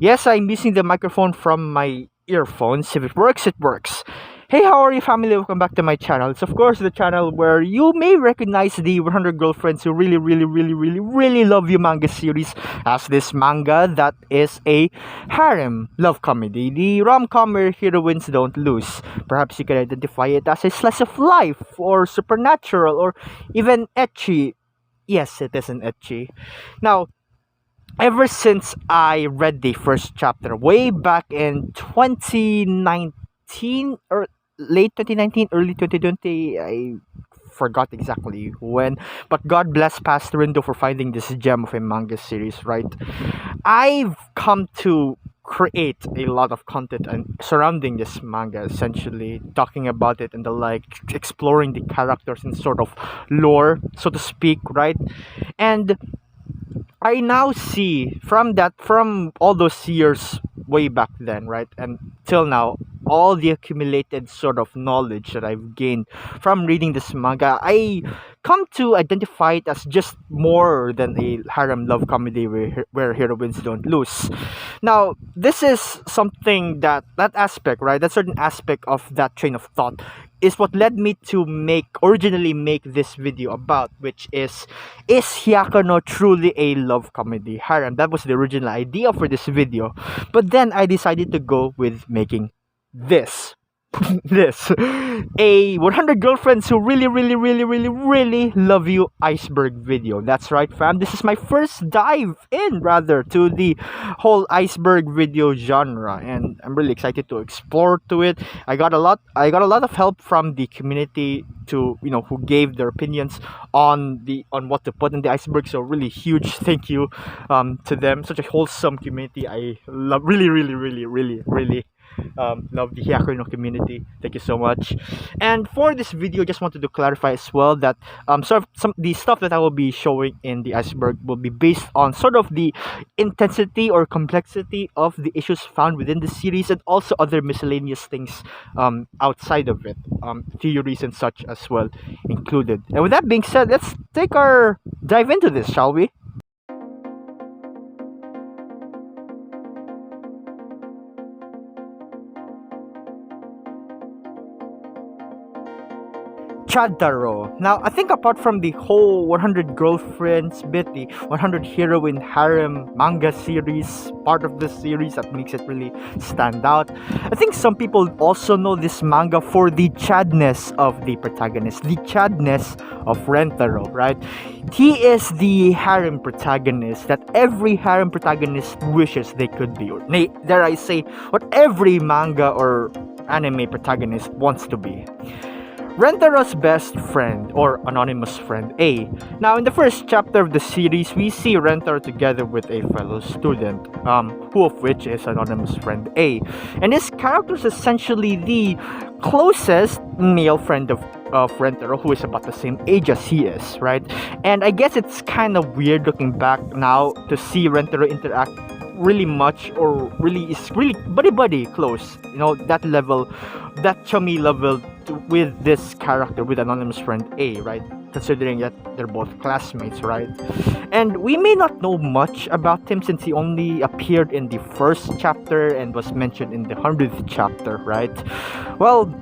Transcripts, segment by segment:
Yes, I'm using the microphone from my earphones. If it works, it works. Hey, how are you, family? Welcome back to my channel. It's, of course, the channel where you may recognize the 100 Girlfriends Who Really Love You manga series as this manga that is a harem love comedy. The rom-com where heroines don't lose. Perhaps you can identify it as a slice of life, or supernatural, or even ecchi. Yes, it is an ecchi. Now, ever since I read the first chapter way back in 2019 or late 2019, early 2020, I forgot exactly when, but God bless Pastor Rindo for finding this gem of a manga series, right? I've come to create a lot of content and surrounding this manga, essentially talking about it and the like, exploring the characters and sort of lore, so to speak, right? And I now see from all those years way back then, right, and till now, all the accumulated sort of knowledge that I've gained from reading this manga, I come to identify it as just more than a harem love comedy where heroines don't lose. Now, this is something that aspect, right, that certain aspect of that train of thought is what led me to originally make this video about, which is Hyakkano truly a love comedy harem? That was the original idea for this video, but then I decided to go with making this this a 100 Girlfriends Who Really Love You iceberg video. That's right, fam, this is my first dive in, rather, to the whole iceberg video genre, and I'm really excited to explore to it. I got a lot of help from the community, to who gave their opinions on what to put in the iceberg, so really huge thank you to them. Such a wholesome community. I love really love the Hyakkano community. Thank you so much. And for this video, just wanted to clarify as well that sort of some the stuff that I will be showing in the iceberg will be based on sort of the intensity or complexity of the issues found within the series, and also other miscellaneous things outside of it, theories and such as well included. And with that being said, let's take our dive into this, shall we? Chadaro. Now, I think apart from the whole 100 Girlfriends bit, the 100 Heroine Harem manga series, part of this series that makes it really stand out, I think some people also know this manga for the chadness of the protagonist, the chadness of Rentaro, right? He is the harem protagonist that every harem protagonist wishes they could be, or dare I say, what every manga or anime protagonist wants to be. Rentaro's best friend, or anonymous friend, A. Now, in the first chapter of the series, we see Rentaro together with a fellow student, who of which is anonymous friend A. And this character is essentially the closest male friend of Rentaro, who is about the same age as he is, right? And I guess it's kind of weird looking back now to see Rentaro interact really much, or really buddy close, that level, that chummy level with this character, with anonymous friend A, right? Considering that they're both classmates, right? And we may not know much about him since he only appeared in the first chapter and was mentioned in the 100th chapter, right? Well,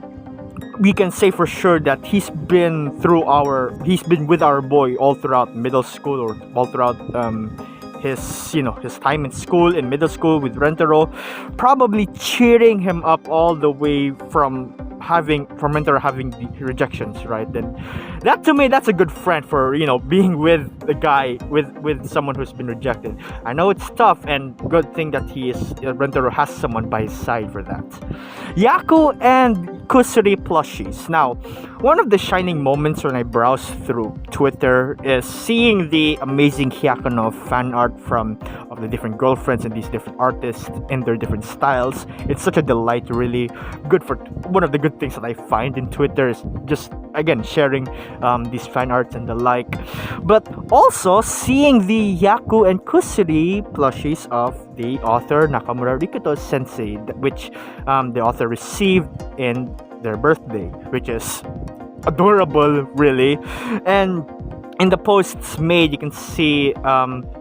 we can say for sure that he's been with our boy all throughout middle school, or all throughout his time in school, in middle school, with Rentaro, probably cheering him up all the way from Rentaro having the rejections, right? And that, to me, that's a good friend for being with a guy with someone who's been rejected. I know it's tough, and good thing that Rentaro has someone by his side for that. Yaku and Kusuri plushies. Now, one of the shining moments when I browse through Twitter is seeing the amazing Hyakkano fan art of the different girlfriends and these different artists in their different styles. It's such a delight, really good. For one of the good things that I find in Twitter is just, again, sharing these fan arts and the like, but also seeing the Yaku and Kusuri plushies of the author Nakamura Rikuto sensei, which the author received in their birthday, which is adorable, really. And in the posts made, you can see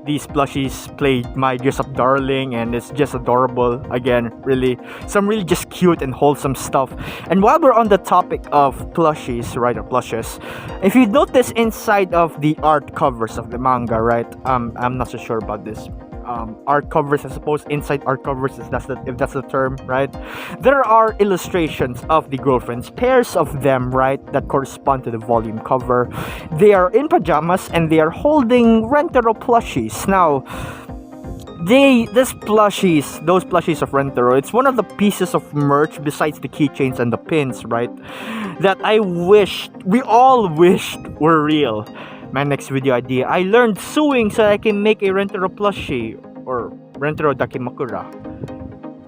these plushies played my dress up darling, and it's just adorable. Again, really some really just cute and wholesome stuff. And while we're on the topic of plushies, right, or plushes, if you notice inside of the art covers of the manga, right, I'm not so sure about this, art covers, I suppose, inside art covers, if that's the term, right? There are illustrations of the girlfriends, pairs of them, right, that correspond to the volume cover. They are in pajamas and they are holding Rentaro plushies. Now, those plushies of Rentaro, it's one of the pieces of merch besides the keychains and the pins, right, that we all wished were real. My next video idea: I learned sewing so I can make a Rentaro plushie, or Rentaro Dakimakura.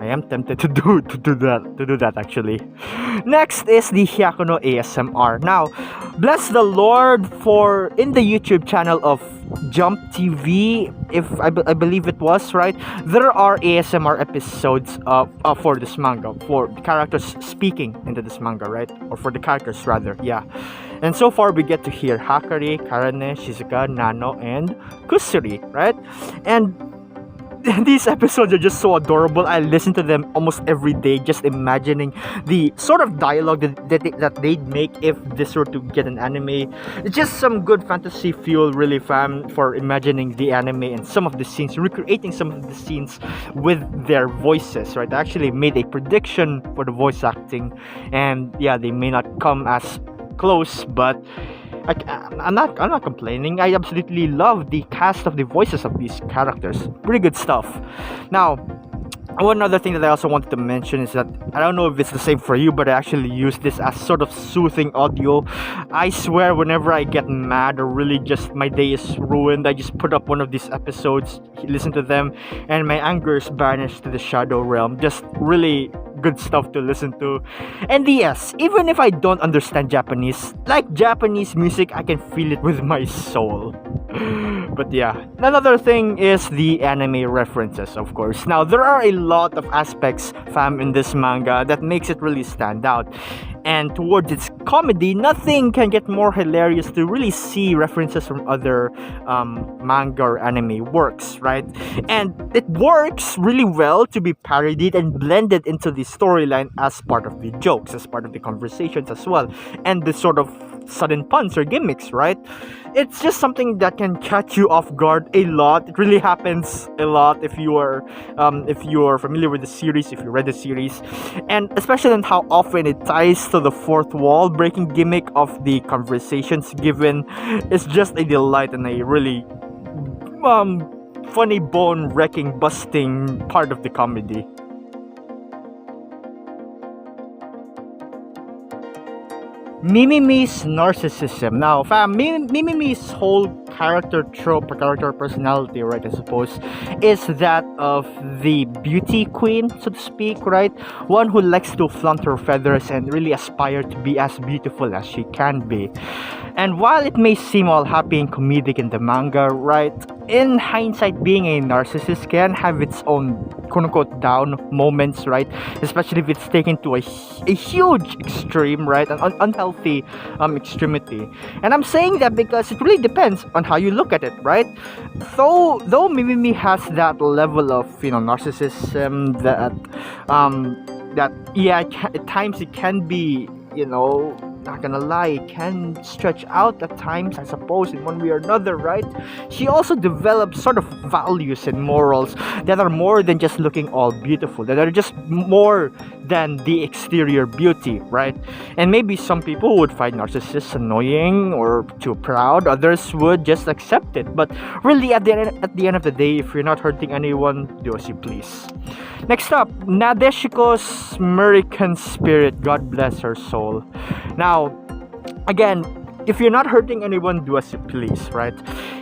I am tempted to do that actually. Next is the Hyakkano ASMR. Now, bless the Lord for in the YouTube channel of Jump TV, if I believe it was, right, there are ASMR episodes for this manga, for the characters speaking into this manga, right, or for the characters rather, yeah. And so far we get to hear Hakari, Karane, Shizuka, Nano, and Kusuri, right? And these episodes are just so adorable. I listen to them almost every day, just imagining the sort of dialogue that they'd make if this were to get an anime. It's just some good fantasy fuel, really, fam, for imagining the anime and some of the scenes, recreating some of the scenes with their voices, right? I actually made a prediction for the voice acting, and yeah, they may not come as close, but I'm not complaining. I absolutely love the cast of the voices of these characters. Pretty good stuff. Now, one other thing that I also wanted to mention is that I don't know if it's the same for you, but I actually use this as sort of soothing audio. I swear, whenever I get mad or really just my day is ruined, I just put up one of these episodes, listen to them, and my anger is banished to the shadow realm. Just really good stuff to listen to. And yes, even if I don't understand Japanese, like Japanese music, I can feel it with my soul. But yeah, another thing is the anime references, of course. Now, there are a lot of aspects, fam, in this manga that makes it really stand out. And towards its comedy, nothing can get more hilarious to really see references from other manga or anime works, right? And it works really well to be parodied and blended into the storyline as part of the jokes, as part of the conversations as well, and the sort of sudden puns or gimmicks, right? It's just something that can catch you off guard a lot. It really happens a lot if you are familiar with the series, if you read the series, and especially on how often it ties to the fourth wall breaking gimmick of the conversations given. It's just a delight and a really funny bone wrecking busting part of the comedy. Mimimi's narcissism. Now, fam, Mimimi's whole character trope or character personality, right, I suppose, is that of the beauty queen, so to speak, right? One who likes to flaunt her feathers and really aspire to be as beautiful as she can be. And while it may seem all happy and comedic in the manga, right, in hindsight, being a narcissist can have its own quote-unquote down moments, right? Especially if it's taken to a huge extreme, right? An unhealthy extremity. And I'm saying that because it really depends on how you look at it, right? Though Mimimi has that level of, narcissism that yeah, at times it can be, not gonna lie, it can stretch out at times, I suppose, in one way or another, right? She also develops sort of values and morals that are more than just looking all beautiful, that are just more than the exterior beauty, right? And maybe some people would find narcissists annoying or too proud, others would just accept it. But really, at the end of the day, if you're not hurting anyone, do as you please. Next up, Nadeshiko's American spirit, God bless her soul. Now, again, if you're not hurting anyone, do as you please, right?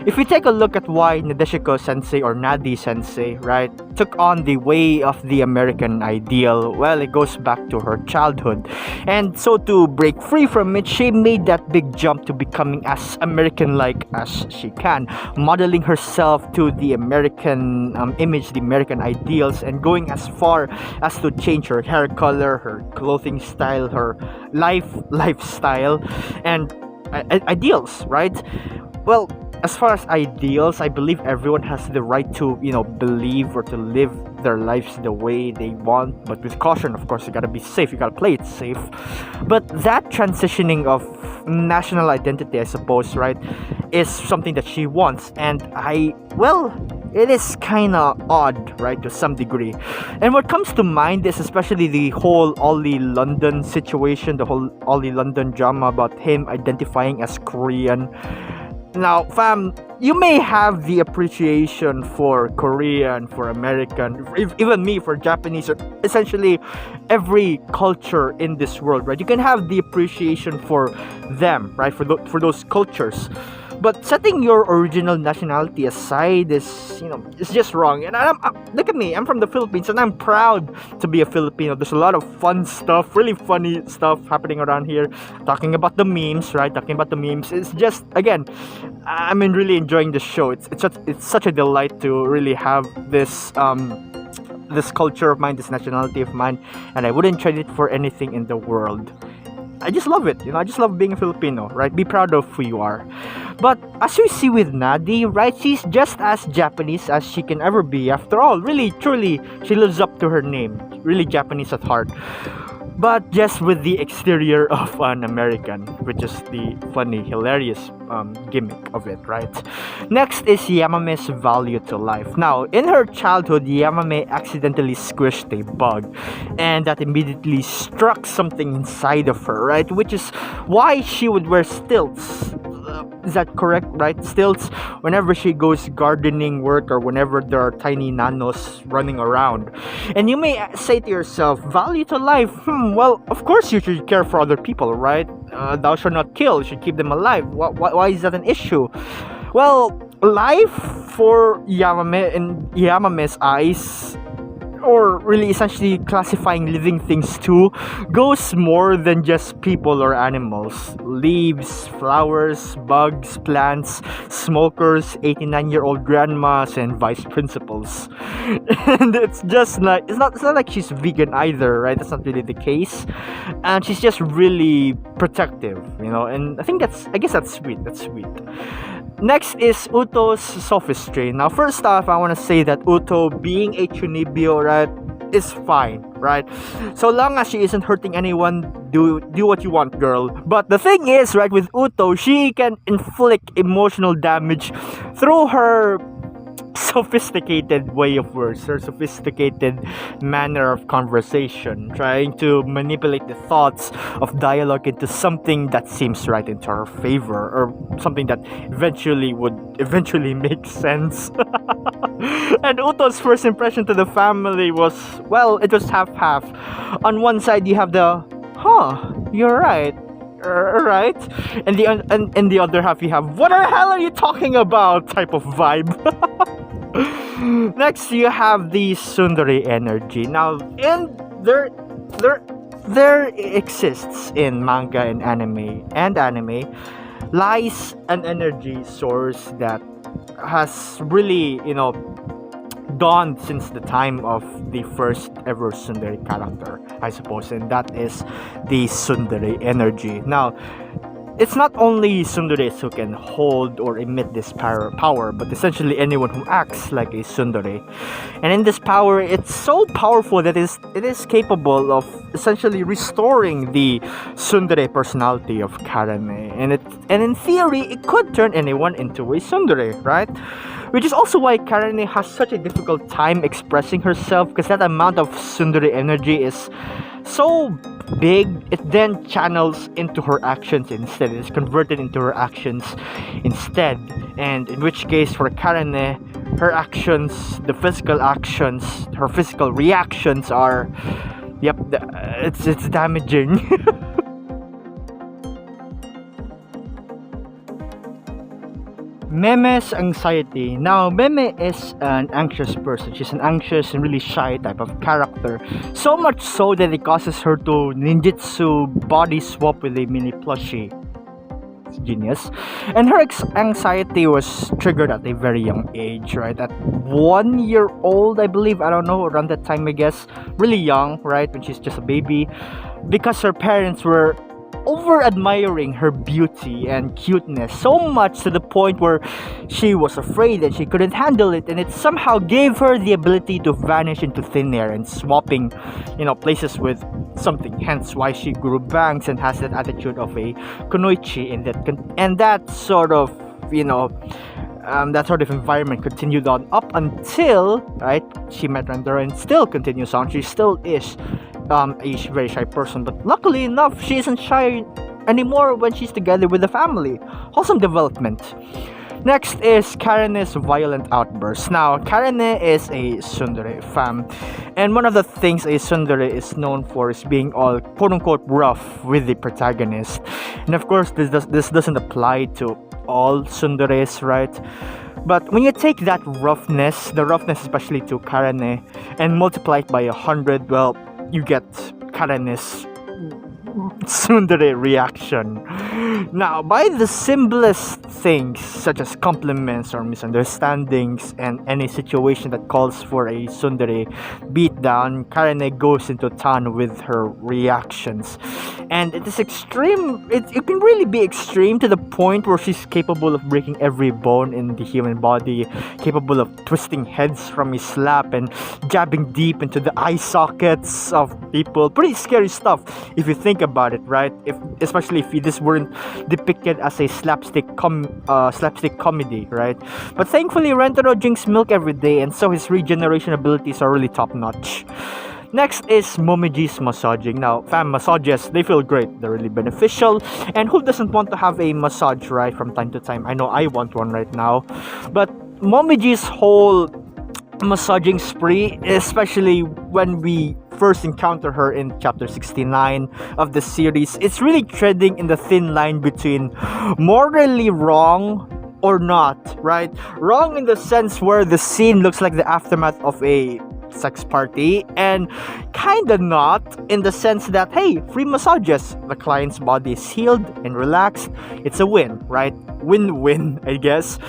If we take a look at why Nadeshiko sensei or Nadi sensei, right, took on the way of the American ideal, well, it goes back to her childhood. And so to break free from it, she made that big jump to becoming as American-like as she can, modeling herself to the American image, the American ideals, and going as far as to change her hair color, her clothing style, her lifestyle, and ideals, right? well, as far as ideals, I believe everyone has the right to, believe or to live their lives the way they want, but with caution, of course. You gotta be safe, you gotta play it safe. But that transitioning of national identity, I suppose, right, is something that she wants. And it is kind of odd, right, to some degree. And what comes to mind is especially the whole Ollie London situation, the whole Ollie London drama about him identifying as Korean. Now, fam, you may have the appreciation for Korean, for American, even me for Japanese, or essentially every culture in this world, right? You can have the appreciation for them, right? For those cultures. But setting your original nationality aside is, it's just wrong. And look at me, I'm from the Philippines and I'm proud to be a Filipino. There's a lot of fun stuff, really funny stuff happening around here. Talking about the memes, right? Talking about the memes. It's just, again, really enjoying the show. It's such a delight to really have this this culture of mine, this nationality of mine, and I wouldn't trade it for anything in the world. I just love it, I just love being a Filipino, right? Be proud of who you are. But as we see with Nadi, right, she's just as Japanese as she can ever be. After all, really, truly, she lives up to her name. Really Japanese at heart. But just with the exterior of an American, which is the funny, hilarious gimmick of it, right? Next is Yamame's value to life. Now, in her childhood, Yamame accidentally squished a bug, and that immediately struck something inside of her, right? Which is why she would wear stilts. Is that correct, right? Stilts whenever she goes gardening work or whenever there are tiny nanos running around. And you may say to yourself, value to life, well, of course you should care for other people, right? Thou shalt not kill, you should keep them alive. Why is that an issue? Well, life for Yamame, in Yamame's eyes, or really essentially classifying living things too, goes more than just people or animals. Leaves, flowers, bugs, plants, smokers, 89-year-old grandmas, and vice principals. And it's just like, it's not like she's vegan either, right? That's not really the case. And she's just really protective, and I guess that's sweet. Next is Uto's sophistry. Now, first off, I want to say that Uto, being a Chunibyo, right, is fine, right? So long as she isn't hurting anyone, do what you want, girl. But the thing is, right, with Uto, she can inflict emotional damage through her sophisticated way of words, her sophisticated manner of conversation, trying to manipulate the thoughts of dialogue into something that seems right into her favor, or something that eventually make sense. And Uto's first impression to the family was, well, it was half-half. On one side you have the, you're right, right, and the other half you have, what the hell are you talking about type of vibe. Next, you have the tsundere energy. Now, there exists in manga and anime lies an energy source that has really, dawned since the time of the first ever tsundere character, I suppose, and that is the tsundere energy. Now, it's not only tsunderes who can hold or emit this power, but essentially anyone who acts like a tsundere. And in this power, it's so powerful that it is capable of essentially restoring the tsundere personality of Karame. And in theory, it could turn anyone into a tsundere, right? Which is also why Karane has such a difficult time expressing herself, because that amount of tsundere energy is so big, it then channels into her actions instead. It is converted into her actions instead. And in which case, for Karane, her actions, the physical actions, her physical reactions are, it's damaging. Meme's anxiety. Now, Meme is an anxious person. She's an anxious and really shy type of character. So much so that it causes her to ninjutsu body swap with a mini plushie. It's genius. And her anxiety was triggered at a very young age, right? At 1 year old, I believe. I don't know, around that time, I guess. Really young, right? When she's just a baby. Because her parents were over admiring her beauty and cuteness so much to the point where she was afraid and she couldn't handle it, and it somehow gave her the ability to vanish into thin air and swapping, places with something. Hence why she grew bangs and has that attitude of a kunoichi, and that sort of that sort of environment continued on up until, right, she met Rentaro, and still continues on. She still is a very shy person, but luckily enough, she isn't shy anymore when she's together with the family. Wholesome development. Next is Karene's violent outbursts. Now, Karene is a tsundere femme, and one of the things a tsundere is known for is being all quote-unquote rough with the protagonist. And of course, this doesn't apply to all tsunderes, right? But when you take that roughness, the roughness especially to Karene, and multiply it by 100, well, you get Karene's tsundere reaction. Now, by the simplest things such as compliments or misunderstandings and any situation that calls for a tsundere beatdown, Karene goes into town with her reactions. And it is extreme. It can really be extreme to the point where she's capable of breaking every bone in the human body, capable of twisting heads from a slap and jabbing deep into the eye sockets of people. Pretty scary stuff if you think about it, right? Especially if this weren't depicted as a slapstick comedy, right? But thankfully, Rentaro drinks milk every day, and so his regeneration abilities are really top notch. Next is Momiji's massaging. Now, fam massages, they feel great. They're really beneficial. And who doesn't want to have a massage, right, from time to time? I know I want one right now. But Momiji's whole massaging spree, especially when we first encounter her in chapter 69 of the series, it's really treading in the thin line between morally wrong or not, right? Wrong in the sense where the scene looks like the aftermath of a sex party, and kinda not in the sense that, hey, free massages, the client's body is healed and relaxed, it's a win, right? Win-win, I guess.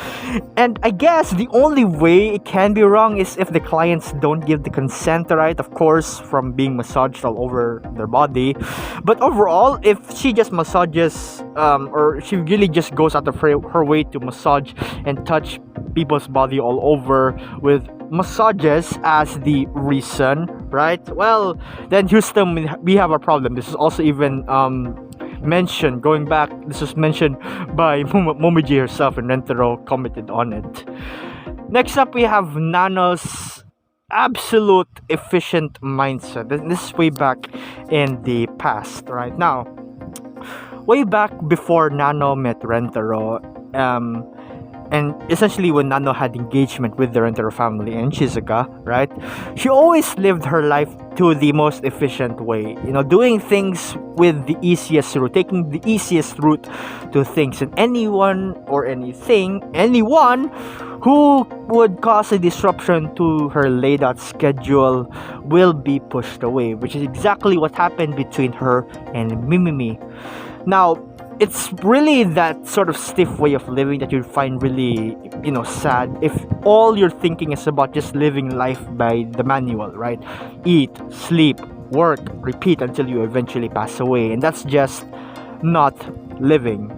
And I guess the only way it can be wrong is if the clients don't give the consent, right? Of course, from being massaged all over their body. But overall, if she just massages, or she really just goes out of her way to massage and touch people's body all over with massages as the reason, right? Well, then Houston, we have a problem. This is also even mentioned, going back, this was mentioned by Momiji herself, and Rentaro commented on it. Next up, we have Nano's absolute efficient mindset. This is way back in the past, right? Now, way back before Nano met Rentaro, and essentially when Nano had engagement with the Rentaro family and Shizuka, right? She always lived her life to the most efficient way. Doing things with the easiest route, taking the easiest route to things. And anyone who would cause a disruption to her laid out schedule will be pushed away, which is exactly what happened between her and Mimimi. Now, it's really that sort of stiff way of living that you'd find really, sad if all you're thinking is about just living life by the manual, right? Eat, sleep, work, repeat until you eventually pass away. And that's just not living,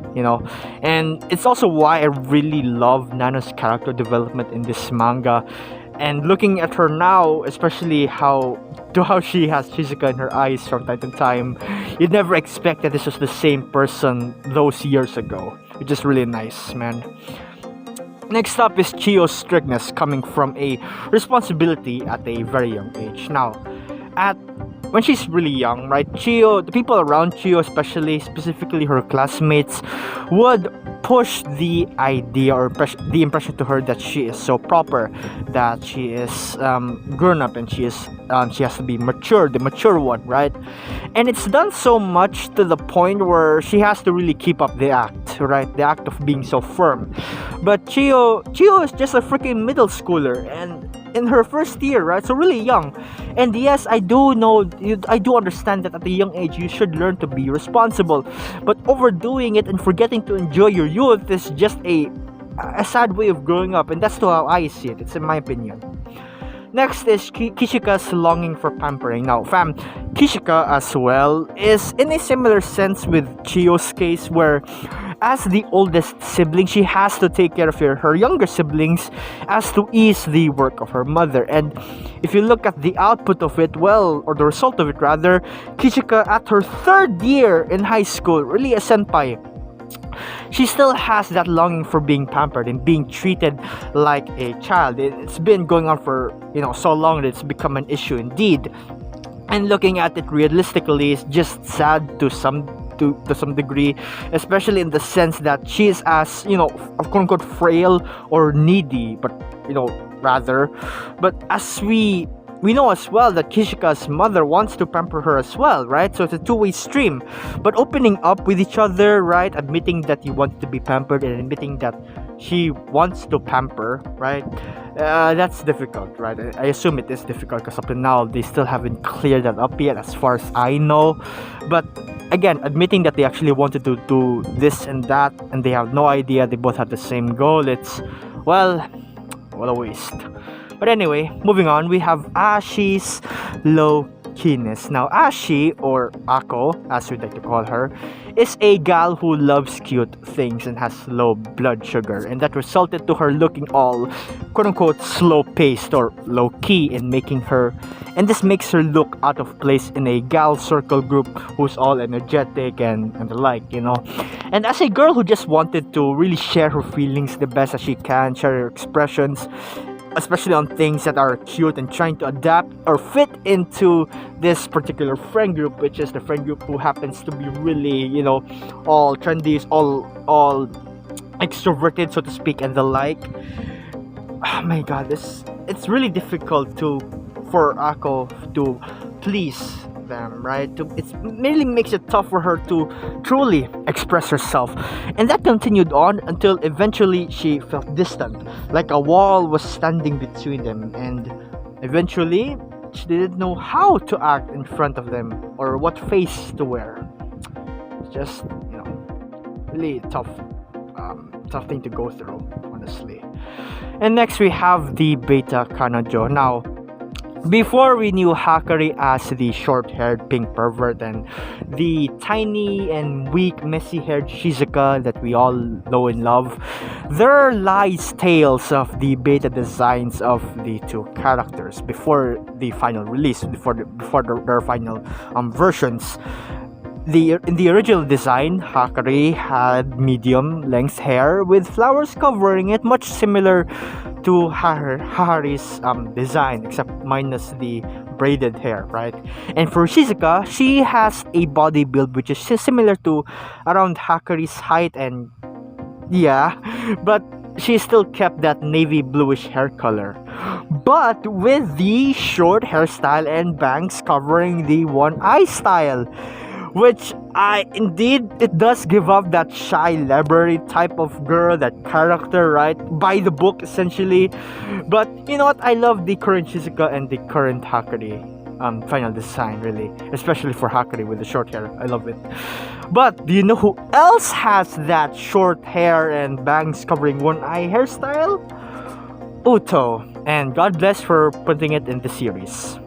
And it's also why I really love Nano's character development in this manga. And looking at her now, especially how she has Shizuka in her eyes from time to time, you'd never expect that this was the same person those years ago, which is really nice, man. Next up is Chiyo's strictness coming from a responsibility at a very young age. Now, when she's really young, right, Chiyo, the people around Chiyo, specifically her classmates, would push the idea or the impression to her that she is so proper, that she is grown up, and she has to be mature, the mature one, right? And it's done so much to the point where she has to really keep up the act, right? The act of being so firm. But Chiyo is just a freaking middle schooler, and in her first year, right? So really young. And yes, I do understand that at a young age you should learn to be responsible, but overdoing it and forgetting to enjoy your youth is just a sad way of growing up, and that's how I see it. It's in my opinion. Next is Kishika's longing for pampering. Now, fam, Kishika as well is in a similar sense with Chiyo's case, where as the oldest sibling, she has to take care of her younger siblings as to ease the work of her mother. And if you look at the output of it, well, or the result of it rather, Kishika at her third year in high school, really a senpai, she still has that longing for being pampered and being treated like a child. It's been going on for so long that it's become an issue indeed. And looking at it realistically is just sad to some degree, especially in the sense that she is as quote unquote frail or needy, but rather. But as we know as well that Kishika's mother wants to pamper her as well, right? So it's a two-way stream. But opening up with each other, right? Admitting that you want to be pampered and admitting that she wants to pamper, right? That's difficult, right? I assume it is difficult because up to now they still haven't cleared that up yet, as far as I know. But again, admitting that they actually wanted to do this and that and they have no idea they both have the same goal, it's, well, what a waste. But anyway, moving on, we have Ashi's low keenness. Now, Ashi, or Ako, as we'd like to call her, is a gal who loves cute things and has low blood sugar, and that resulted to her looking all quote-unquote slow-paced or low-key in making her, and this makes her look out of place in a gal circle group who's all energetic and the like, And as a girl who just wanted to really share her feelings the best as she can, share her expressions, especially on things that are cute, and trying to adapt or fit into this particular friend group, which is the friend group who happens to be really, all trendy, all extroverted, so to speak, and the like. Oh my god, it's really difficult for Ako to please them, right? It really makes it tough for her to truly express herself, and that continued on until eventually she felt distant, like a wall was standing between them, and eventually she didn't know how to act in front of them or what face to wear. It's just really tough thing to go through, honestly. And next we have the beta Kanojo. Now, before we knew Hakari as the short-haired pink pervert and the tiny and weak, messy-haired Shizuka that we all know and love, there lies tales of the beta designs of the two characters before the final release, before their final versions. In the original design, Hakari had medium-length hair with flowers covering it, much similar to Hahari's design, except minus the braided hair, right? And for Shizuka, she has a body build which is similar to around Hakari's height, and yeah, but she still kept that navy bluish hair color, but with the short hairstyle and bangs covering the one eye style, which it does give up that shy library type of girl, that character, right? By the book, essentially. But you know what? I love the current Shizuka and the current Hakari final design, really. Especially for Hakari with the short hair. I love it. But do you know who else has that short hair and bangs covering one eye hairstyle? Uto. And God bless for putting it in the series.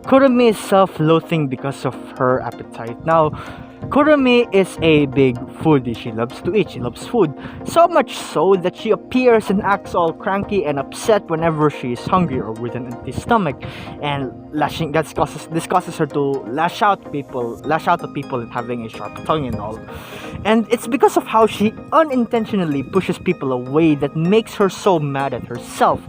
Kurumi is self-loathing because of her appetite. Now, Kurumi is a big foodie. She loves to eat. She loves food. So much so that she appears and acts all cranky and upset whenever she is hungry or with an empty stomach. And this causes her to lash out at people and having a sharp tongue and all. And it's because of how she unintentionally pushes people away that makes her so mad at herself.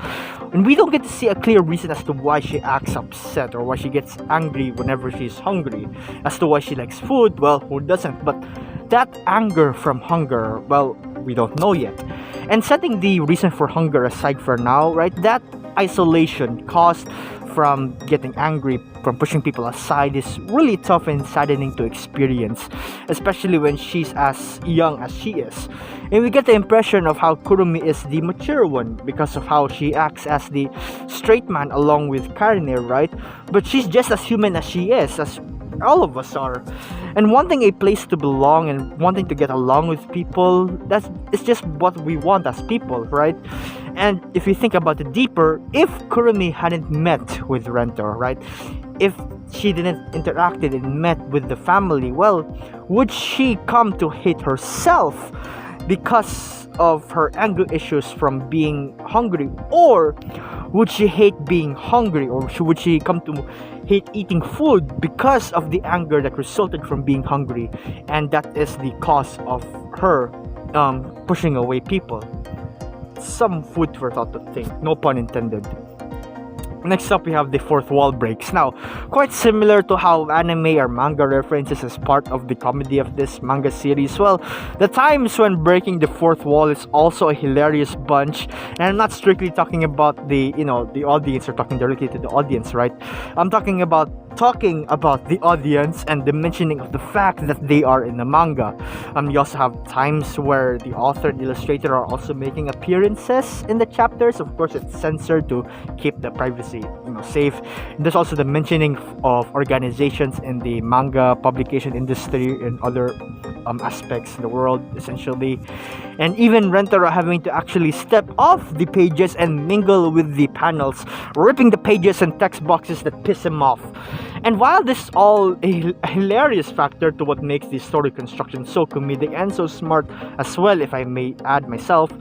And we don't get to see a clear reason as to why she acts upset or why she gets angry whenever she's hungry. As to why she likes food, well, who doesn't? But that anger from hunger, well, we don't know yet. And setting the reason for hunger aside for now, right? That isolation caused from getting angry, from pushing people aside, is really tough and saddening to experience, especially when she's as young as she is. And we get the impression of how Kurumi is the mature one because of how she acts as the straight man along with Karine, right? But she's just as human as she is, as all of us are. And wanting a place to belong and wanting to get along with people, it's just what we want as people, right? And if you think about it deeper, if Kurumi hadn't met with Rentaro, right? If she didn't interact and met with the family, well, would she come to hate herself because of her anger issues from being hungry? Or would she hate being hungry? Or would she come to hate eating food because of the anger that resulted from being hungry? And that is the cause of her pushing away people. Some food for thought to think, no pun intended. Next up, we have the fourth wall breaks. Now, quite similar to how anime or manga references as part of the comedy of this manga series, well, the times when breaking the fourth wall is also a hilarious bunch. And I'm not strictly talking about the audience or talking directly to the audience, right? I'm talking about the audience and the mentioning of the fact that they are in the manga. You also have times where the author and illustrator are also making appearances in the chapters. Of course, it's censored to keep the privacy safe. And there's also the mentioning of organizations in the manga publication industry and other aspects in the world, essentially. And even Rentaro having to actually step off the pages and mingle with the panels, ripping the pages and text boxes that piss him off. And while this is all a hilarious factor to what makes the story construction so comedic and so smart as well, if I may add myself,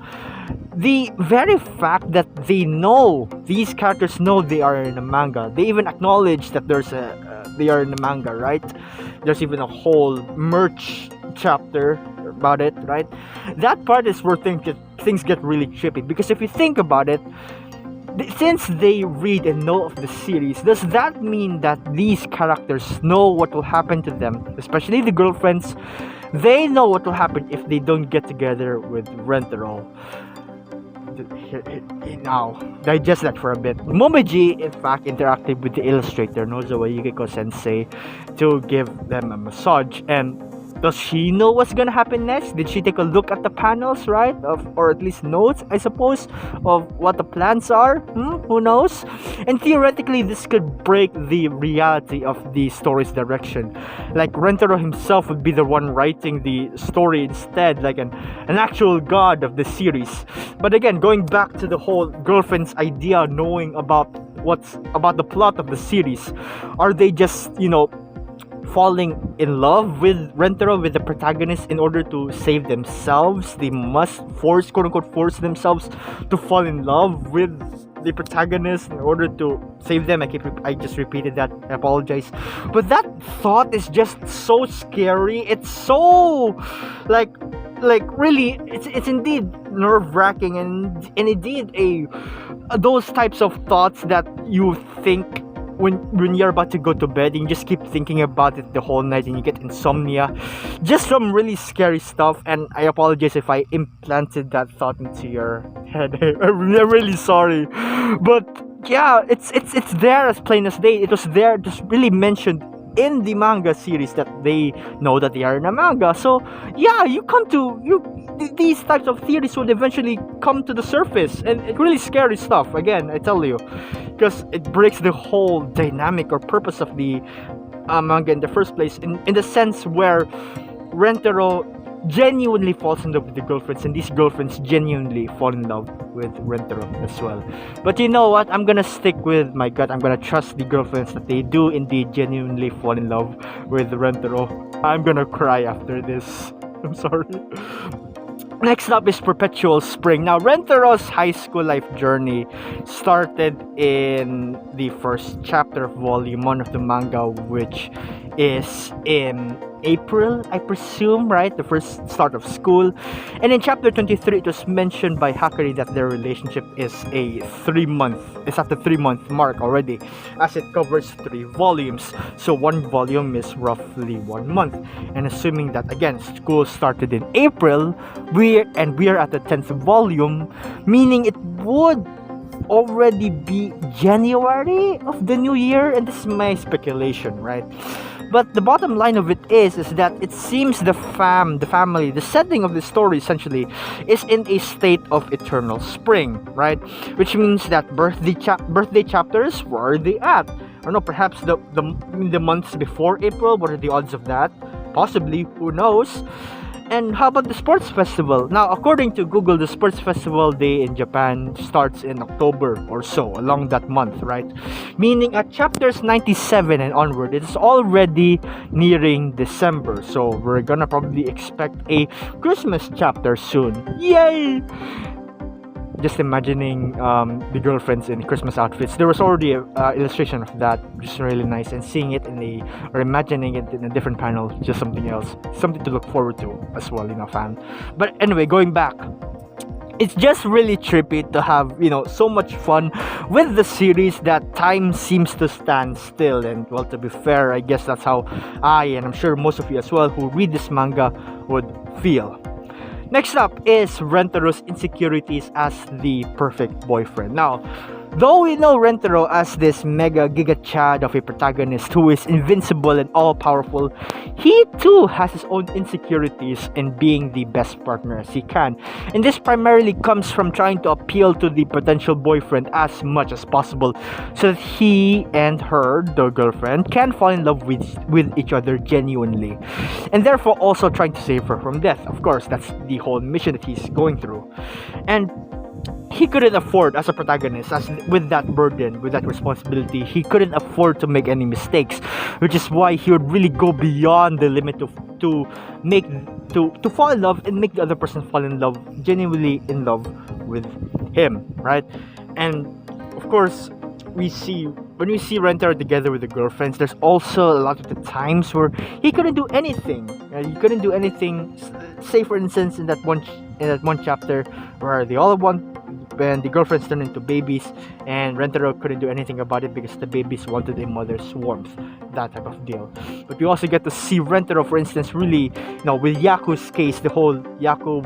the very fact that these characters know they are in a manga, they even acknowledge that they are in a manga, right? There's even a whole merch chapter about it, right? That part is where things get really trippy, because if you think about it, since they read and know of the series, does that mean that these characters know what will happen to them, especially the girlfriends? They know what will happen if they don't get together with Rentaro. Now, digest that for a bit. Momiji, in fact, interacted with the illustrator Nozawa Yukiko Sensei to give them a massage. And does she know what's gonna happen next? Did she take a look at the panels, right? Or at least notes, I suppose, of what the plans are? Who knows? And theoretically, this could break the reality of the story's direction. Like, Rentaro himself would be the one writing the story instead, like an actual god of the series. But again, going back to the whole girlfriend's idea, knowing about the plot of the series, are they just, falling in love with Rentaro, with the protagonist, in order to save themselves? They must quote unquote force themselves to fall in love with the protagonist in order to save them. I just repeated that, I apologize. But that thought is just so scary. It's so like really, it's indeed nerve-wracking, and indeed those types of thoughts that you think when you're about to go to bed and you just keep thinking about it the whole night and you get insomnia just from really scary stuff. And I apologize if I implanted that thought into your head. I'm really sorry, but yeah, it's there as plain as day. It was there, just really mentioned in the manga series that they know that they are in a manga. So yeah, these types of theories would eventually come to the surface, and it's really scary stuff, again, I tell you, because it breaks the whole dynamic or purpose of the manga in the first place, in the sense where Rentaro genuinely falls in love with the girlfriends, and these girlfriends genuinely fall in love with Rentaro as well. But you know what? I'm gonna stick with my gut. I'm gonna trust the girlfriends that they do indeed genuinely fall in love with Rentaro. I'm gonna cry after this. I'm sorry. Next up is Perpetual Spring. Now, Rentaro's high school life journey started in the first chapter of volume 1 of the manga, which is in April, I presume, right? The first start of school. And in chapter 23, it was mentioned by Hakari that their relationship is at the 3-month mark already, as it covers 3 volumes. So one volume is roughly 1 month. And assuming that, again, school started in April, we are at the 10th volume, meaning it would already be January of the new year. And this is my speculation, right? But the bottom line of it is that it seems the family, the setting of the story essentially is in a state of eternal spring, right? Which means that birthday chapters, where are they at? don't know, perhaps in the months before April. What are the odds of that? Possibly, who knows? And how about the sports festival? Now, according to Google, the sports festival day in Japan starts in October or so, along that month, right? Meaning at chapters 97 and onward, it is already nearing December. So we're gonna probably expect a Christmas chapter soon. Yay! Just imagining the girlfriends in Christmas outfits. There was already a illustration of that, which is really nice, and seeing it or imagining it in a different panel, just something else, something to look forward to as well, fan. But anyway, going back, it's just really trippy to have so much fun with the series that time seems to stand still. And well, to be fair, I guess that's how I, and I'm sure most of you as well who read this manga, would feel. Next up is Rentero's insecurities as the perfect boyfriend. Now, though we know Rentero as this mega giga chad of a protagonist who is invincible and all-powerful, he too has his own insecurities in being the best partner as he can. And this primarily comes from trying to appeal to the potential boyfriend as much as possible so that he and her, the girlfriend, can fall in love with each other genuinely. And therefore also trying to save her from death. Of course, that's the whole mission that he's going through. And he couldn't afford, as a protagonist, with that burden, with that responsibility, he couldn't afford to make any mistakes, which is why he would really go beyond the limit to fall in love and make the other person fall in love, genuinely in love with him, right? And of course, when we see Rentero together with the girlfriends, there's also a lot of the times where he couldn't do anything. He couldn't do anything. Say, for instance, in that one chapter where they all want, when the girlfriends turned into babies, and Rentero couldn't do anything about it because the babies wanted a mother's warmth, that type of deal. But we also get to see Rentero, for instance, really, with Yaku's case, the whole Yaku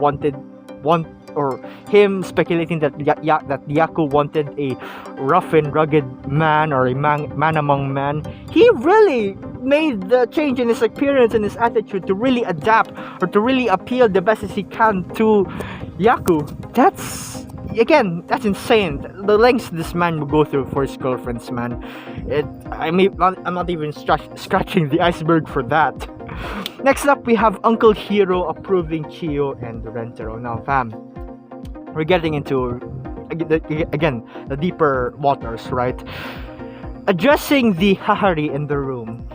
or him speculating that Yaku wanted a rough and rugged man, or a man among men. He really made the change in his appearance and his attitude to really adapt, or to really appeal the best as he can to Yaku. That's insane. The lengths this man will go through for his girlfriends, man. I'm not even scratching the iceberg for that. Next up, we have Uncle Hiro approving Chiyo and Rentero. Now, fam, we're getting into the deeper waters, right? Addressing the Hahari in the room,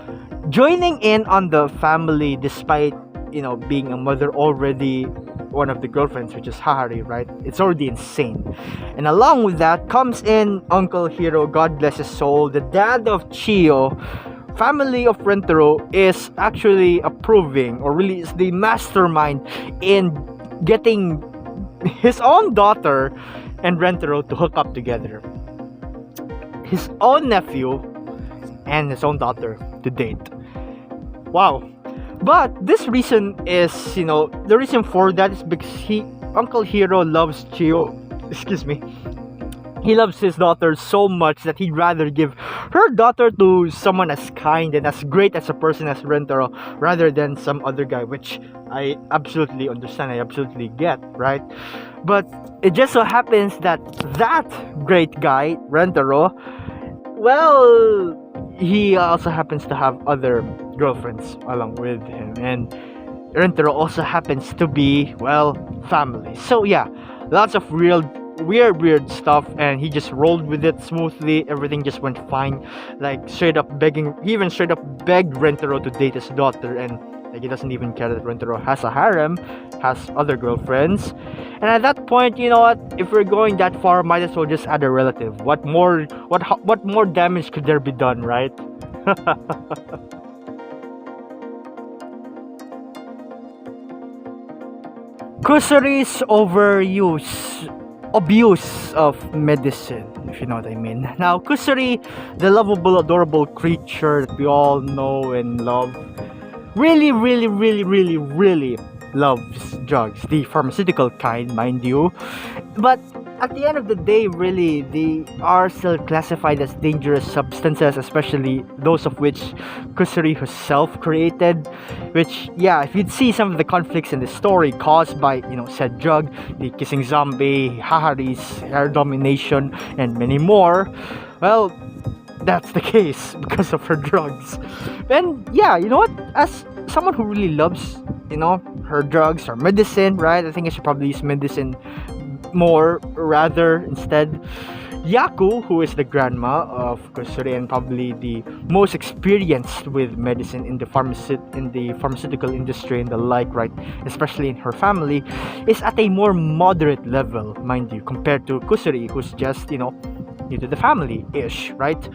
joining in on the family despite being a mother already, one of the girlfriends, which is Hahari, right? It's already insane. And along with that comes in Uncle Hiro, God bless his soul, the dad of Chiyo. Family of Rentero is actually approving, or really is the mastermind in getting his own daughter and Rentero to hook up together. His own nephew and his own daughter to date. Wow. But this reason is, the reason for that is because Uncle Hiro loves Chiyo. He loves his daughter so much that he'd rather give her daughter to someone as kind and as great as a person as Rentero, rather than some other guy, which I absolutely understand, I absolutely get, right? But it just so happens that great guy, Rentero, well, he also happens to have other girlfriends along with him, and Rentero also happens to be, well, family. So yeah, lots of real weird stuff, and he just rolled with it smoothly. Everything just went fine. Like, straight up begging, he even straight up begged Rentero to date his daughter, and he doesn't even care that Rentero has a harem, has other girlfriends. And at that point, you know what, if we're going that far, might as well just add a relative. What more damage could there be done, right? Kusuri's abuse of medicine, if you know what I mean. Now, Kusuri, the lovable, adorable creature that we all know and love, really loves drugs, the pharmaceutical kind, mind you. But at the end of the day, really, they are still classified as dangerous substances, especially those of which Kusuri herself created. Which, yeah, if you'd see some of the conflicts in the story caused by, said drug, the kissing zombie, Hahari's hair domination, and many more, well, that's the case because of her drugs. And yeah, you know what? As someone who really loves, her drugs or medicine, right? I think I should probably use medicine more rather instead. Yaku, who is the grandma of Kusuri and probably the most experienced with medicine in the pharmaceutical industry and the like, right? Especially in her family, is at a more moderate level, mind you, compared to Kusuri, who's just, new to the family-ish, right?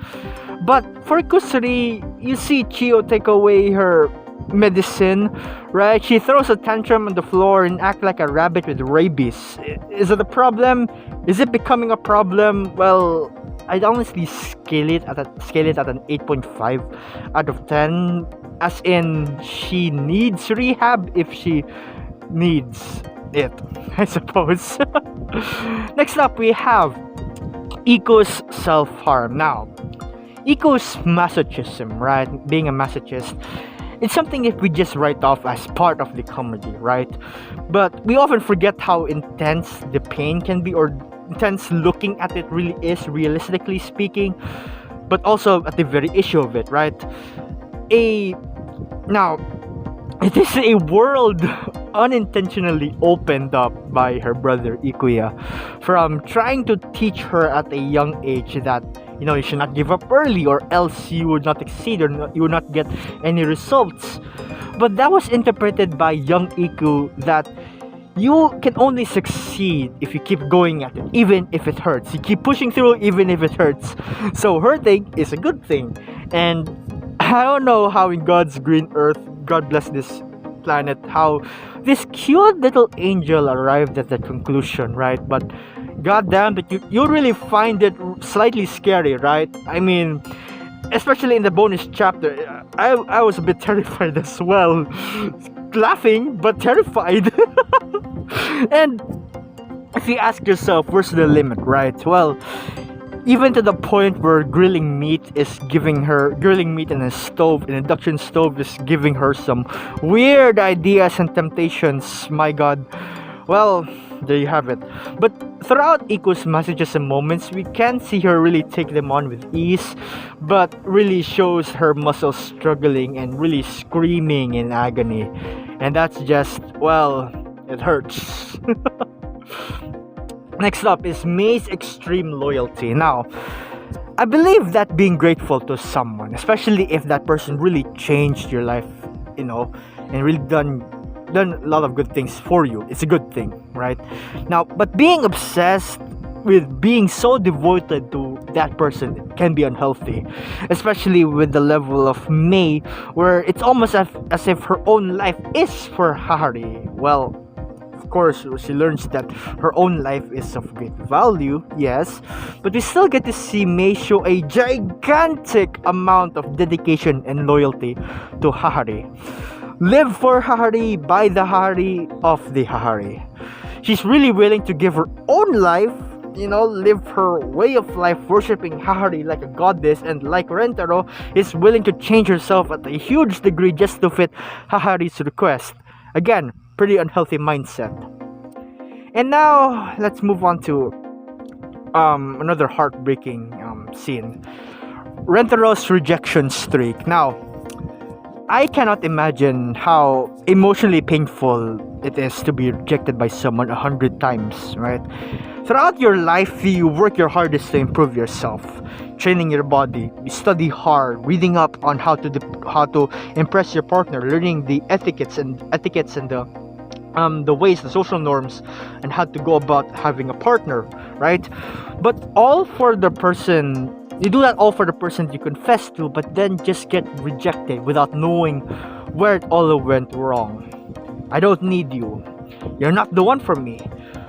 But for Kusuri, you see Chio take away her medicine, right? She throws a tantrum on the floor and act like a rabbit with rabies. Is it a problem? Is it becoming a problem? Well, I'd honestly scale it at an 8.5 out of 10. As in, she needs rehab if she needs it, I suppose. Next up, we have Iko's self-harm. Now, Iko's masochism, right? Being a masochist, it's something that we just write off as part of the comedy, right? But we often forget how intense the pain can be, or intense looking at it really is, realistically speaking, but also at the very issue of it, right? Now, it is a world unintentionally opened up by her brother Ikuya, from trying to teach her at a young age that you should not give up early, or else you would not succeed, or you would not get any results. But that was interpreted by young Iku that you can only succeed if you keep going at it, even if it hurts. You keep pushing through, even if it hurts. So hurting is a good thing. And I don't know how in God's green earth, God bless this planet, how this cute little angel arrived at that conclusion, right? But goddamn, but you really find it slightly scary, right? I mean, especially in the bonus chapter, I was a bit terrified as well. Laughing, but terrified. And if you ask yourself, where's the limit, right? Well, even to the point where grilling meat in an induction stove is giving her some weird ideas and temptations. My God. Well, there you have it. But throughout Iko's messages and moments, we can see her really take them on with ease, but really shows her muscles struggling and really screaming in agony. And that's just, well, it hurts. Next up is May's extreme loyalty. Now, I believe that being grateful to someone, especially if that person really changed your life, and really done a lot of good things for you, it's a good thing, right? Now, but being obsessed with being so devoted to that person can be unhealthy, especially with the level of May, where it's almost as if her own life is for Hahari. Well, of course, she learns that her own life is of great value, yes, but we still get to see May show a gigantic amount of dedication and loyalty to Hahari. Live for Hahari, by the Hahari, of the Hahari. She's really willing to give her own life, live her way of life, worshipping Hahari like a goddess, and like Rentaro, is willing to change herself at a huge degree just to fit Hahari's request. Again, pretty unhealthy mindset. And now, let's move on to another heartbreaking scene. Rentaro's rejection streak. Now, I cannot imagine how emotionally painful it is to be rejected by someone 100 times, right? Throughout your life, you work your hardest to improve yourself, training your body, you study hard, reading up on how to impress your partner, learning the etiquettes and the ways, the social norms, and how to go about having a partner, right? But all for the person. You do that all for the person you confess to, but then just get rejected without knowing where it all went wrong. I don't need you. You're not the one for me.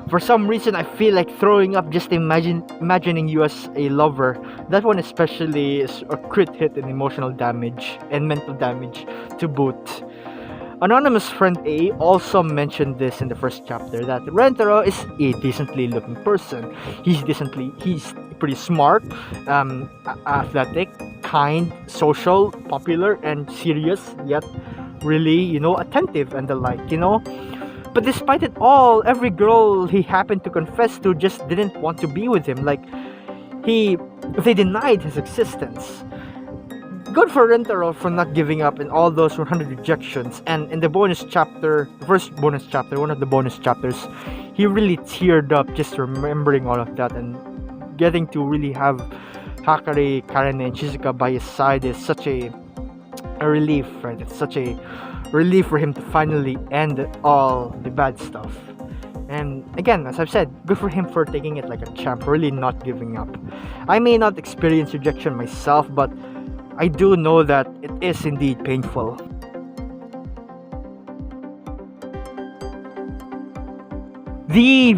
For some reason, I feel like throwing up just imagining you as a lover. That one especially is a crit hit in emotional damage and mental damage to boot. Anonymous friend A also mentioned this in the first chapter, that Rentaro is a decently looking person. He's pretty smart, athletic, kind, social, popular, and serious, yet really, attentive and the like, But despite it all, every girl he happened to confess to just didn't want to be with him. Like, he They denied his existence. Good for Rentaro for not giving up in all those 100 rejections. And in the bonus chapter, the first bonus chapter, one of the bonus chapters, he really teared up just remembering all of that, and getting to really have Hakari, Karane, and Shizuka by his side is such a relief, right? It's such a relief for him to finally end all the bad stuff. And again, as I've said, good for him for taking it like a champ, really not giving up. I may not experience rejection myself, but I do know that it is indeed painful. The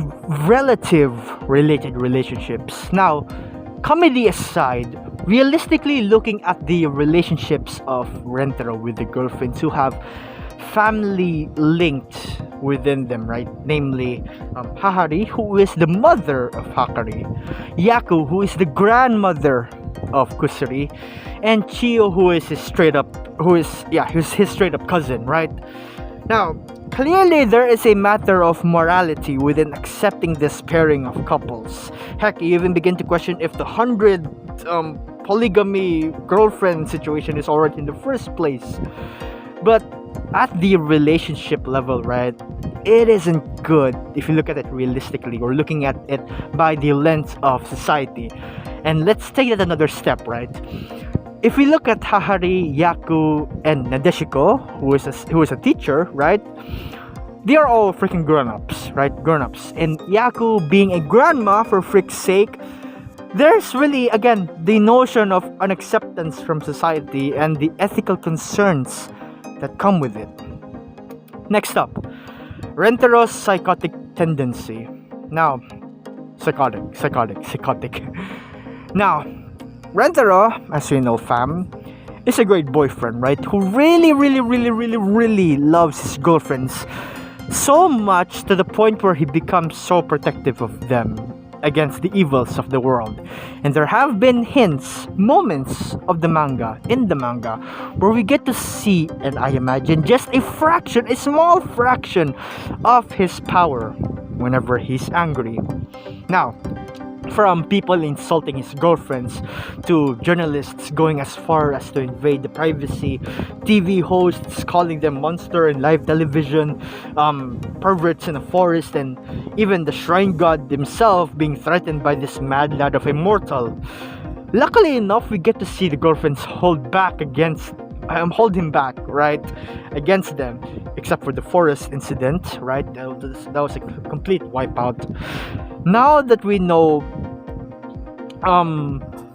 relative related relationships. Now, comedy aside, realistically looking at the relationships of Rentaro with the girlfriends who have family linked within them, right? Namely, Hahari, who is the mother of Hakari, Yaku, who is the grandmother of Kusuri, and Chiyo, who is his straight up cousin, right? Now, clearly there is a matter of morality within accepting this pairing of couples. Heck, you even begin to question if the 100 polygamy girlfriend situation is alright in the first place. But at the relationship level, right, it isn't good if you look at it realistically, or looking at it by the lens of society. And let's take it another step, right? If we look at Hahari, Yaku, and Nadeshiko, who is a teacher, right? They are all freaking grown-ups, right? Grown-ups. And Yaku being a grandma, for frick's sake, there's really, again, the notion of unacceptance from society and the ethical concerns that come with it. Next up, Rentaro's psychotic tendency. Now, psychotic. Now, Rentaro, as we know, fam, is a great boyfriend, right? Who really loves his girlfriends so much to the point where he becomes so protective of them against the evils of the world. And there have been moments in the manga, where we get to see, and I imagine, just a small fraction of his power whenever he's angry. Now, from people insulting his girlfriends to journalists going as far as to invade the privacy, TV hosts calling them monster in live television, perverts in a forest, and even the shrine god himself being threatened by this mad lad of immortal. Luckily enough, we get to see the girlfriends hold him back, right, against them, except for the forest incident, right? That was a complete wipeout. Now that we know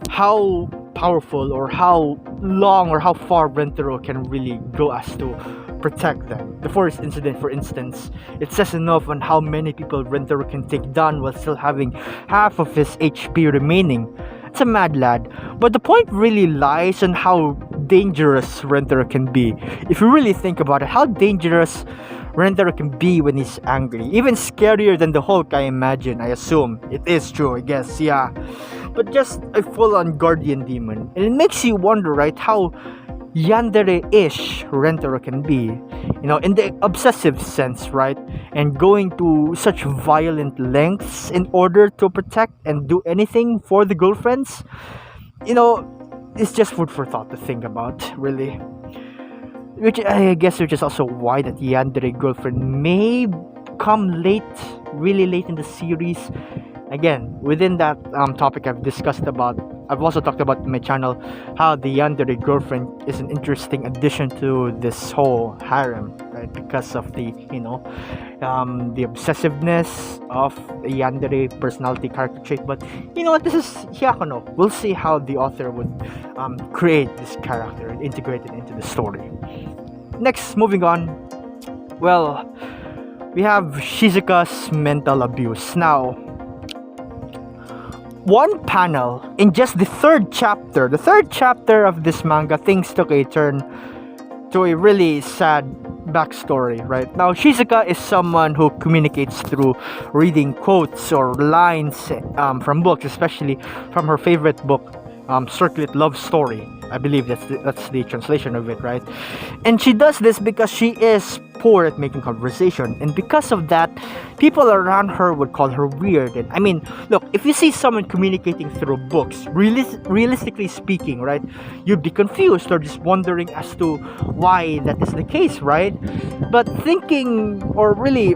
how powerful, or how long, or how far Rentaro can really go as to protect them, the forest incident, for instance, it says enough on how many people Rentaro can take down while still having half of his HP remaining. It's a mad lad. But the point really lies on how dangerous Rentaro can be. If you really think about it, how dangerous Rentaro can be when he's angry. Even scarier than the Hulk, I imagine. I assume. It is true, I guess, yeah. But just a full-on guardian demon. And it makes you wonder, right, how yandere-ish Rentaro can be. You know, in the obsessive sense, right? And going to such violent lengths in order to protect and do anything for the girlfriends. You know, it's just food for thought to think about, really. Which is also why that yandere girlfriend may come really late in the series. Again, within that topic I've also talked about in my channel how the yandere girlfriend is an interesting addition to this whole harem, right? Because of the the obsessiveness of the yandere personality character trait. But you know what, this is Hyakkano. We'll see how the author would create this character and integrate it into the story. Next, moving on, well, we have Shizuka's mental abuse. Now, one panel in just the third chapter of this manga, things took a turn to a really sad backstory, right? Now, Shizuka is someone who communicates through reading quotes or lines from books, especially from her favorite book, Circlet Love Story. I believe that's the translation of it, right? And she does this because she is poor at making conversation, and because of that, people around her would call her weird. And I mean, look, if you see someone communicating through books, realistically speaking, right, you'd be confused or just wondering as to why that is the case, right? But thinking, or really,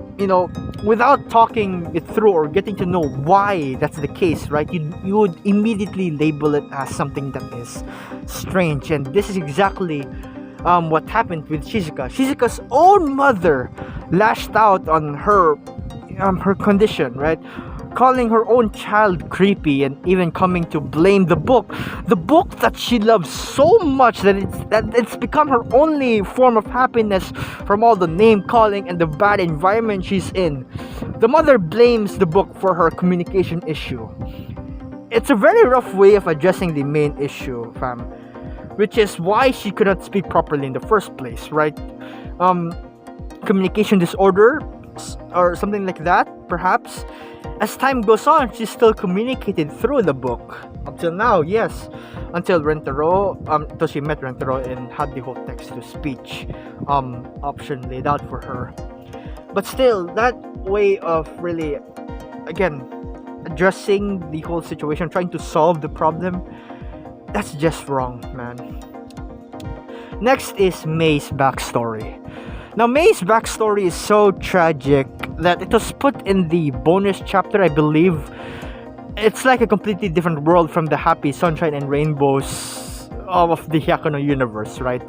without talking it through or getting to know why that's the case, right, you would immediately label it as something that is strange. And this is exactly what happened with Shizuka. Shizuka's own mother lashed out on her condition, right? Calling her own child creepy, and even coming to blame the book that she loves so much that it's become her only form of happiness from all the name calling and the bad environment she's in. The mother blames the book for her communication issue. It's a very rough way of addressing the main issue, fam, which is why she could not speak properly in the first place, right? Communication disorder or something like that, perhaps. As time goes on, she still communicated through the book until now, yes, until until she met Rentaro and had the whole text-to-speech option laid out for her. But still, that way of really, again, addressing the whole situation, trying to solve the problem, that's just wrong, man. Next is May's backstory. Now, May's backstory is so tragic that it was put in the bonus chapter, I believe. It's like a completely different world from the happy sunshine and rainbows of the Hyakkano universe, right?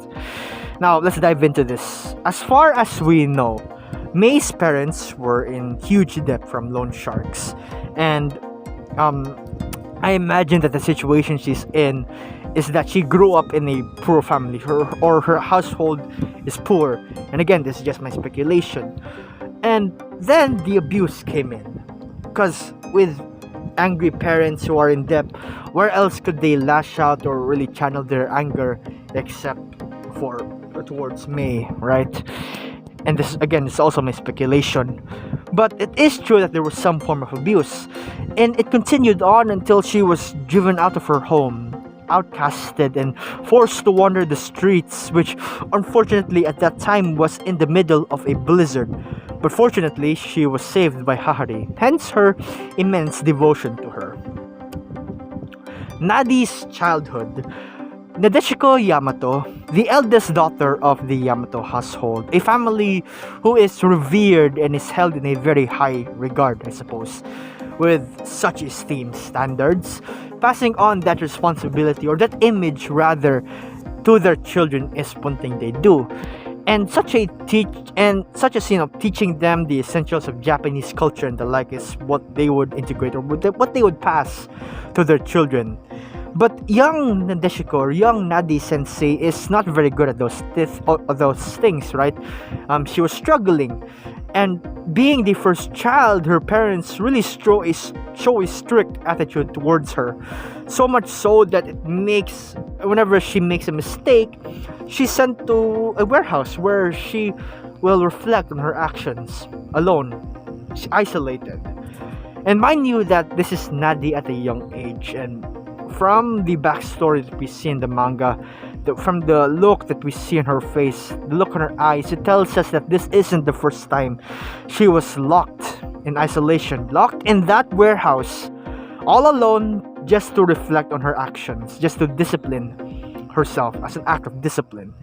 Now, let's dive into this. As far as we know, May's parents were in huge debt from loan sharks. And I imagine that the situation she's in is that she grew up in a poor family. Her household is poor. And again, this is just my speculation. And then the abuse came in. Because with angry parents who are in debt, where else could they lash out or really channel their anger except towards May, right? And this, again, is also my speculation. But it is true that there was some form of abuse. And it continued on until she was driven out of her home, outcasted, and forced to wander the streets, which unfortunately at that time was in the middle of a blizzard. But fortunately, she was saved by Hahari, hence her immense devotion to her. Nadi's childhood. Nadeshiko Yamato, the eldest daughter of the Yamato household, a family who is revered and is held in a very high regard, I suppose, with such esteemed standards, passing on that responsibility, or that image rather, to their children is one thing they do. And such a scene of teaching them the essentials of Japanese culture and the like is what they would integrate, or what they would pass to their children. But young Nadeshiko, or young Nadi sensei, is not very good at those things, right? She was struggling. And being the first child, her parents really show a strict attitude towards her. So much so that whenever she makes a mistake, she's sent to a warehouse where she will reflect on her actions alone. She's isolated. And mind you that this is Nadi at a young age, and from the backstory that we see in the manga, from the look that we see in her face, the look in her eyes, it tells us that this isn't the first time she was locked in isolation, locked in that warehouse, all alone, just to reflect on her actions, just to discipline herself as an act of discipline.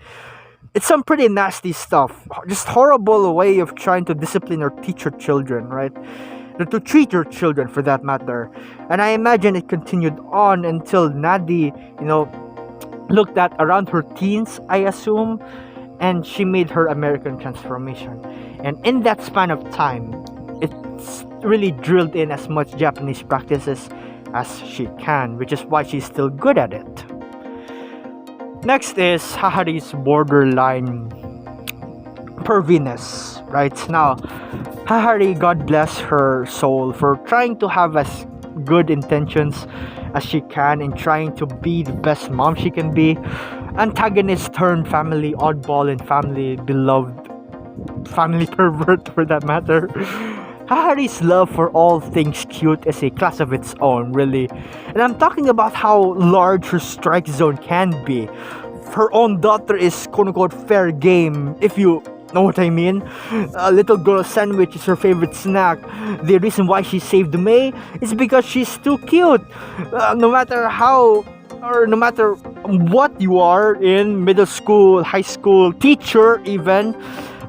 It's some pretty nasty stuff, just horrible way of trying to discipline or teach your children, right? To treat your children, for that matter. And I imagine it continued on until Nadi, looked at around her teens, I assume, and she made her American transformation. And in that span of time, it's really drilled in as much Japanese practices as she can, which is why she's still good at it. Next is Hahari's borderline perviness, right? Now, Hahari, God bless her soul, for trying to have as good intentions as she can and trying to be the best mom she can be. Antagonist turned family oddball and family beloved, family pervert, for that matter. Hahari's love for all things cute is a class of its own, really. And I'm talking about how large her strike zone can be. Her own daughter is quote unquote fair game, if you know what I mean. A little girl sandwich is her favorite snack. The reason why she saved May is because she's too cute. No matter how, or no matter what you are in middle school, high school, teacher even,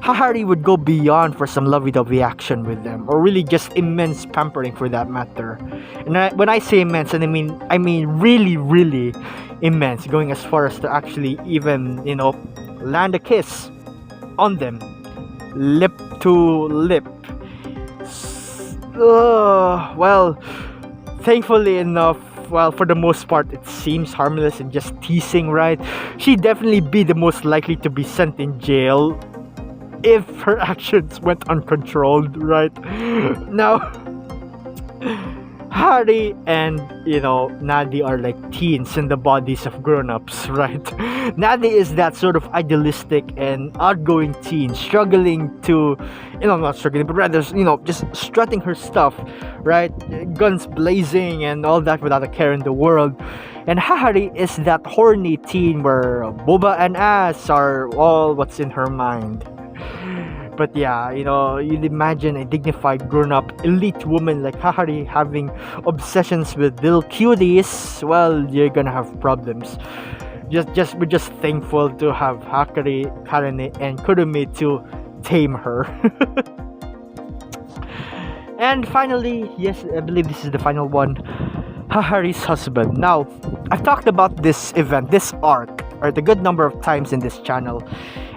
Hahari would go beyond for some lovey-dovey action with them, or really just immense pampering for that matter. And when I say immense, and I mean really, really immense, going as far as to actually even, land a kiss on them, lip to lip. Well, thankfully enough, well, for the most part, it seems harmless and just teasing, right? She'd definitely be the most likely to be sent in jail if her actions went uncontrolled, right? Now, Hari and, Nadi are like teens in the bodies of grown-ups, right? Nadi is that sort of idealistic and outgoing teen, struggling to, not struggling, but rather, just strutting her stuff, right? Guns blazing and all that without a care in the world. And Hahari is that horny teen where boba and ass are all what's in her mind. But yeah, you'd imagine a dignified grown-up elite woman like Hahari having obsessions with little cuties. Well, you're gonna have problems. We're just thankful to have Hakari, Karane, and Kurumi to tame her. And finally, yes, I believe this is the final one, Hahari's husband. Now, I've talked about this event, this arc, a good number of times in this channel,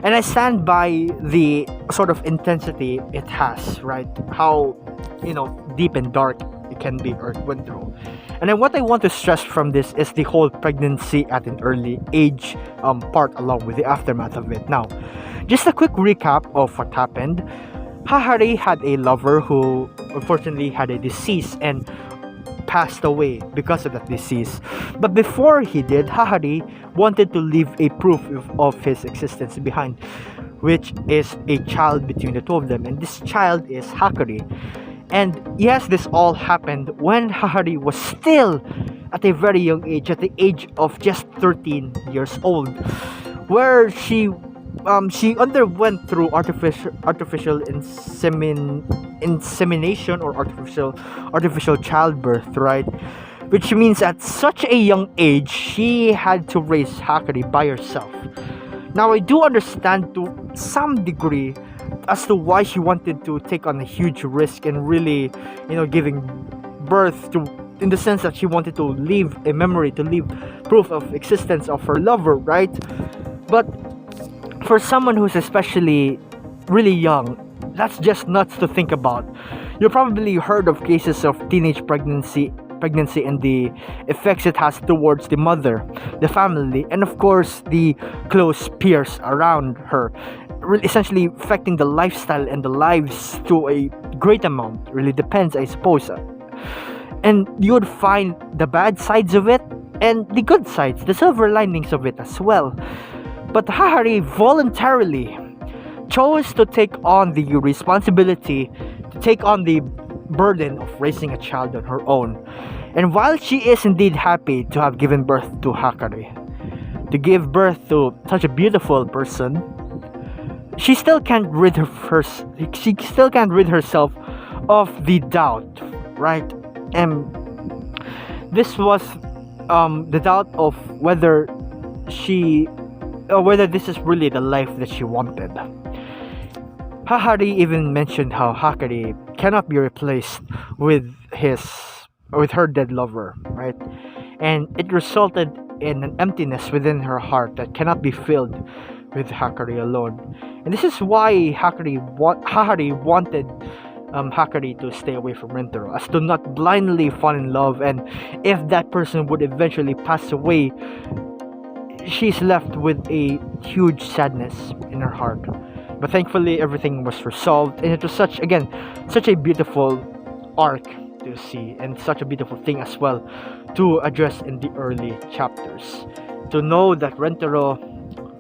and I stand by the sort of intensity it has, right? How, deep and dark it can be or went through. And then what I want to stress from this is the whole pregnancy at an early age part, along with the aftermath of it. Now, just a quick recap of what happened. Hahari had a lover who unfortunately had a disease and passed away because of that disease. But before he did, Hahari wanted to leave a proof of his existence behind, which is a child between the two of them. And this child is Hakari. And yes, this all happened when Hahari was still at a very young age, at the age of just 13 years old, where she underwent through artificial insemination or artificial childbirth, right? Which means at such a young age she had to raise Hakari by herself. Now, I do understand to some degree as to why she wanted to take on a huge risk and really, giving birth to, in the sense that she wanted to leave a memory, to leave proof of existence of her lover, right? But for someone who's especially really young, that's just nuts to think about. You probably heard of cases of teenage pregnancy and the effects it has towards the mother, the family, and of course the close peers around her, really essentially affecting the lifestyle and the lives to a great amount. Really depends, I suppose. And you would find the bad sides of it and the good sides, the silver linings of it as well. But Hahari voluntarily chose to take on the responsibility, to take on the burden of raising a child on her own. And while she is indeed happy to have given birth to Hakari, to give birth to such a beautiful person, she still can't rid herself of the doubt, right? And this was the doubt of whether this is really the life that she wanted. Hahari even mentioned how Hakari cannot be replaced with her dead lover, right? And it resulted in an emptiness within her heart that cannot be filled with Hakari alone. And this is why Hahari wanted Hakari to stay away from Rintaro, as to not blindly fall in love, and if that person would eventually pass away, she's left with a huge sadness in her heart. But thankfully everything was resolved, and it was such a beautiful arc to see, and such a beautiful thing as well to address in the early chapters. To know that Rentaro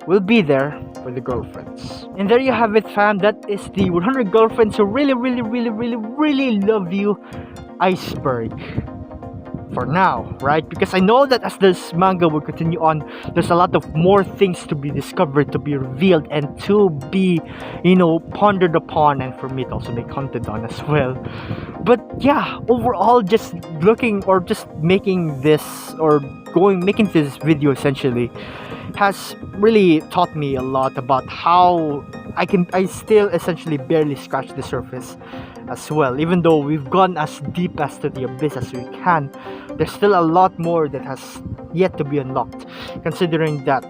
will be there for the girlfriends. And there you have it, fam. That is the 100 girlfriends who really love you iceberg. For now, right? Because I know that as this manga will continue on, there's a lot of more things to be discovered, to be revealed, and to be, pondered upon, and for me to also be commented on as well. But yeah, overall, just looking or just making this or making this video essentially has really taught me a lot about how I still essentially barely scratch the surface as well. Even though we've gone as deep as to the abyss as we can, there's still a lot more that has yet to be unlocked, considering that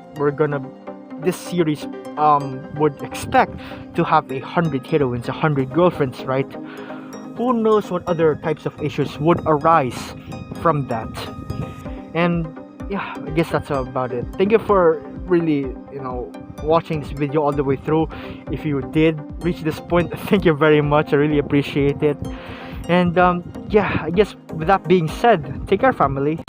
this series would expect to have 100 heroines, 100 girlfriends, right? Who knows what other types of issues would arise from that. And yeah, I guess that's about it. Thank you for really, watching this video all the way through. If you did reach this point, thank you very much. I really appreciate it. And yeah, I guess with that being said, take care, family.